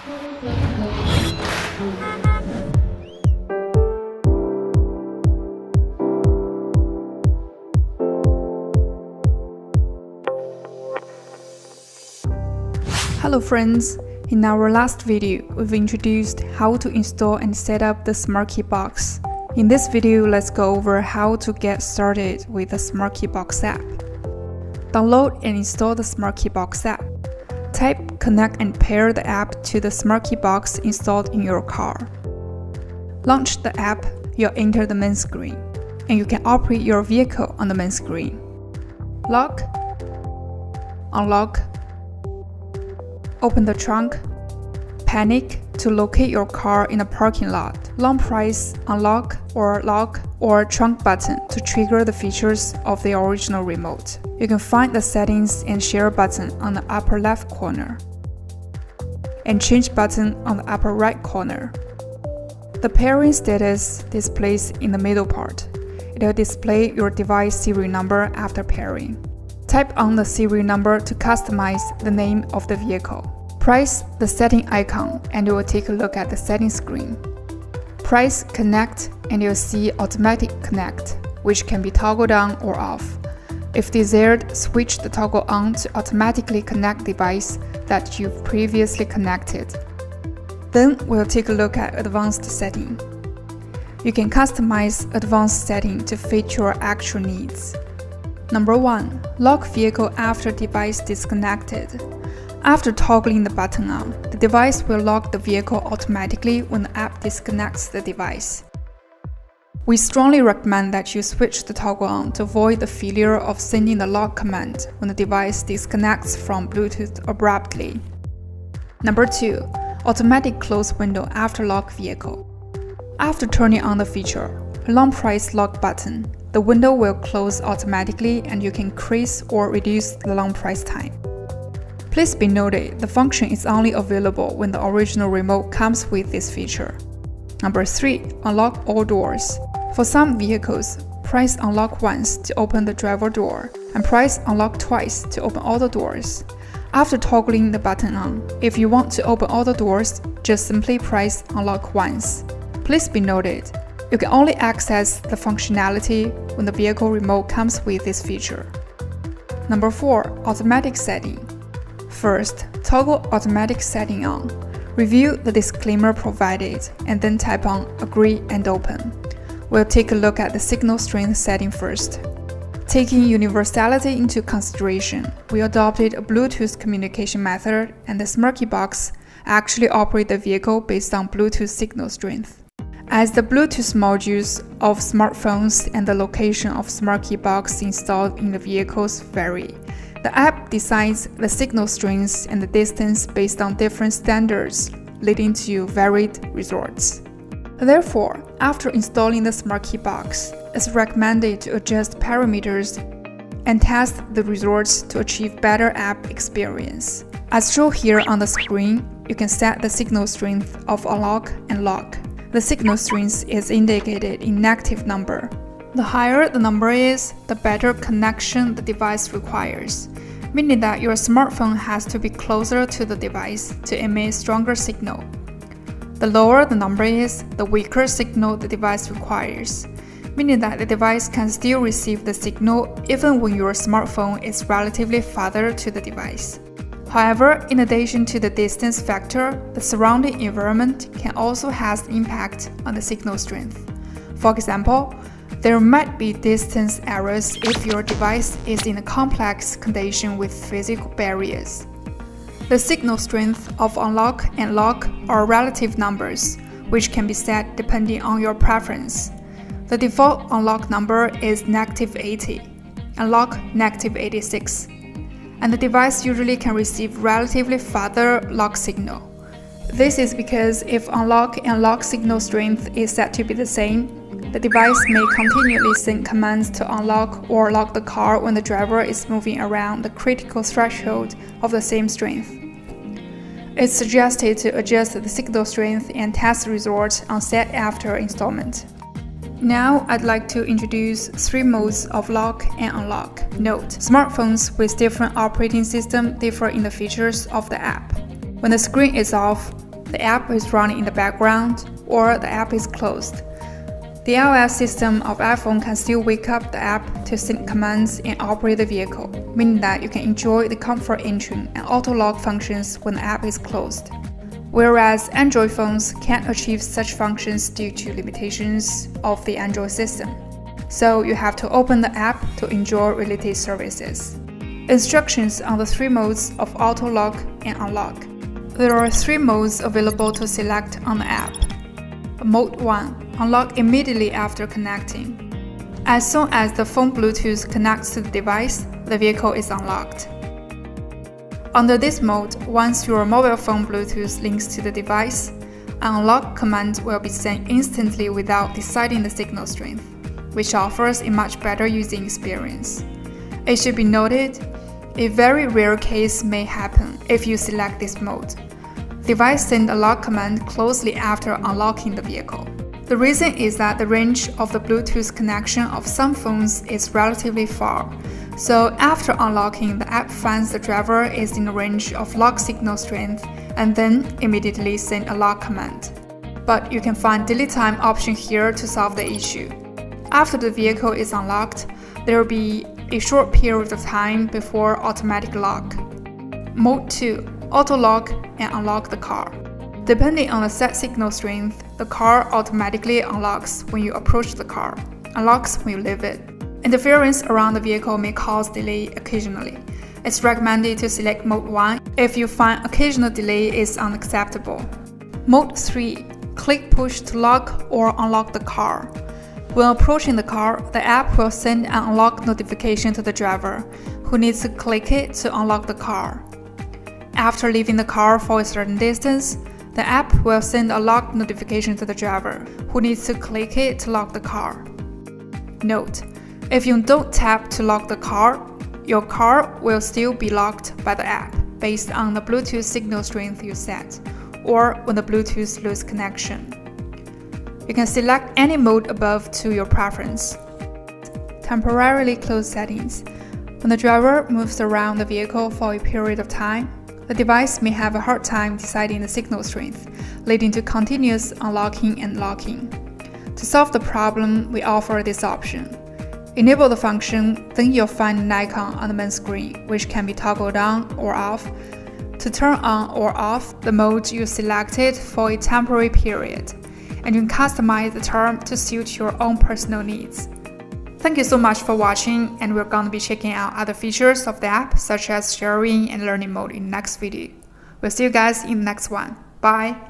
Hello friends, in our last video, we've introduced how to install and set up the SmartKey Box. In this video, let's go over how to get started with the SmartKey Box app. Download and install the SmartKey Box app. Type connect and pair the app to the SmartKey Box installed in your car. Launch the app, you'll enter the main screen, and you can operate your vehicle on the main screen. Lock, unlock, open the trunk, panic to locate your car in a parking lot, long press unlock or lock or trunk button to trigger the features of the original remote. You can find the settings and share button on the upper left corner, and change button on the upper right corner. The pairing status displays in the middle part. It will display your device serial number after pairing. Type on the serial number to customize the name of the vehicle. Press the setting icon and you will take a look at the settings screen. Press connect and you'll see automatic connect, which can be toggled on or off. If desired, switch the toggle on to automatically connect device that you've previously connected. Then we'll take a look at advanced setting. You can customize advanced setting to fit your actual needs. Number 1. Lock vehicle after device disconnected. After toggling the button on, the device will lock the vehicle automatically when the app disconnects the device. We strongly recommend that you switch the toggle on to avoid the failure of sending the lock command when the device disconnects from Bluetooth abruptly. Number 2. Automatic close window after lock vehicle. After turning on the feature, long press lock button, the window will close automatically and you can increase or reduce the long press time. Please be noted, the function is only available when the original remote comes with this feature. Number 3. Unlock all doors. For some vehicles, press unlock once to open the driver door and press unlock twice to open all the doors. After toggling the button on, if you want to open all the doors, just simply press unlock once. Please be noted, you can only access the functionality when the vehicle remote comes with this feature. Number 4. Automatic setting. First, toggle automatic setting on. Review the disclaimer provided and then type on agree and open. We'll take a look at the signal strength setting first. Taking universality into consideration, we adopted a Bluetooth communication method and the SmartKey Box actually operate the vehicle based on Bluetooth signal strength. As the Bluetooth modules of smartphones and the location of SmartKey Box installed in the vehicles vary, the app decides the signal strength and the distance based on different standards, leading to varied results. Therefore, after installing the SmartKey Box, it's recommended to adjust parameters and test the results to achieve better app experience. As shown here on the screen, you can set the signal strength of unlock and lock. The signal strength is indicated in negative number. The higher the number is, the better connection the device requires, meaning that your smartphone has to be closer to the device to emit stronger signal. The lower the number is, the weaker signal the device requires, meaning that the device can still receive the signal even when your smartphone is relatively farther to the device. However, in addition to the distance factor, the surrounding environment can also have impact on the signal strength. For example, there might be distance errors if your device is in a complex condition with physical barriers. The signal strength of unlock and lock are relative numbers, which can be set depending on your preference. The default unlock number is -80, and lock -86. And the device usually can receive relatively farther lock signal. This is because if unlock and lock signal strength is set to be the same, the device may continually send commands to unlock or lock the car when the driver is moving around the critical threshold of the same strength. It's suggested to adjust the signal strength and test results on set after installation. Now I'd like to introduce 3 modes of lock and unlock. Note: smartphones with different operating systems differ in the features of the app. When the screen is off, the app is running in the background, or the app is closed. The iOS system of iPhone can still wake up the app to send commands and operate the vehicle, meaning that you can enjoy the comfort entry and auto-lock functions when the app is closed. Whereas Android phones can't achieve such functions due to limitations of the Android system. So you have to open the app to enjoy related services. Instructions on the 3 modes of auto-lock and unlock. There are 3 modes available to select on the app. Mode 1. Unlock immediately after connecting. As soon as the phone Bluetooth connects to the device, the vehicle is unlocked. Under this mode, once your mobile phone Bluetooth links to the device, an unlock command will be sent instantly without deciding the signal strength, which offers a much better using experience. It should be noted, a very rare case may happen if you select this mode. The device sends a lock command closely after unlocking the vehicle. The reason is that the range of the Bluetooth connection of some phones is relatively far, so after unlocking, the app finds the driver is in the range of lock signal strength and then immediately send a lock command. But you can find delete time option here to solve the issue. After the vehicle is unlocked, there will be a short period of time before automatic lock. Mode 2. Auto lock and unlock the car. Depending on the set signal strength, the car automatically unlocks when you approach the car, unlocks when you leave it. Interference around the vehicle may cause delay occasionally. It's recommended to select Mode 1 if you find occasional delay is unacceptable. Mode 3. Click push to lock or unlock the car. When approaching the car, the app will send an unlock notification to the driver, who needs to click it to unlock the car. After leaving the car for a certain distance, the app will send a lock notification to the driver, who needs to click it to lock the car. Note: if you don't tap to lock the car, your car will still be locked by the app based on the Bluetooth signal strength you set, or when the Bluetooth loses connection. You can select any mode above to your preference. Temporarily close settings. When the driver moves around the vehicle for a period of time, the device may have a hard time deciding the signal strength, leading to continuous unlocking and locking. To solve the problem, we offer this option. Enable the function, then you'll find an icon on the main screen, which can be toggled on or off to turn on or off the mode you selected for a temporary period, and you can customize the term to suit your own personal needs. Thank you so much for watching, and we're going to be checking out other features of the app, such as sharing and learning mode in the next video. We'll see you guys in the next one. Bye!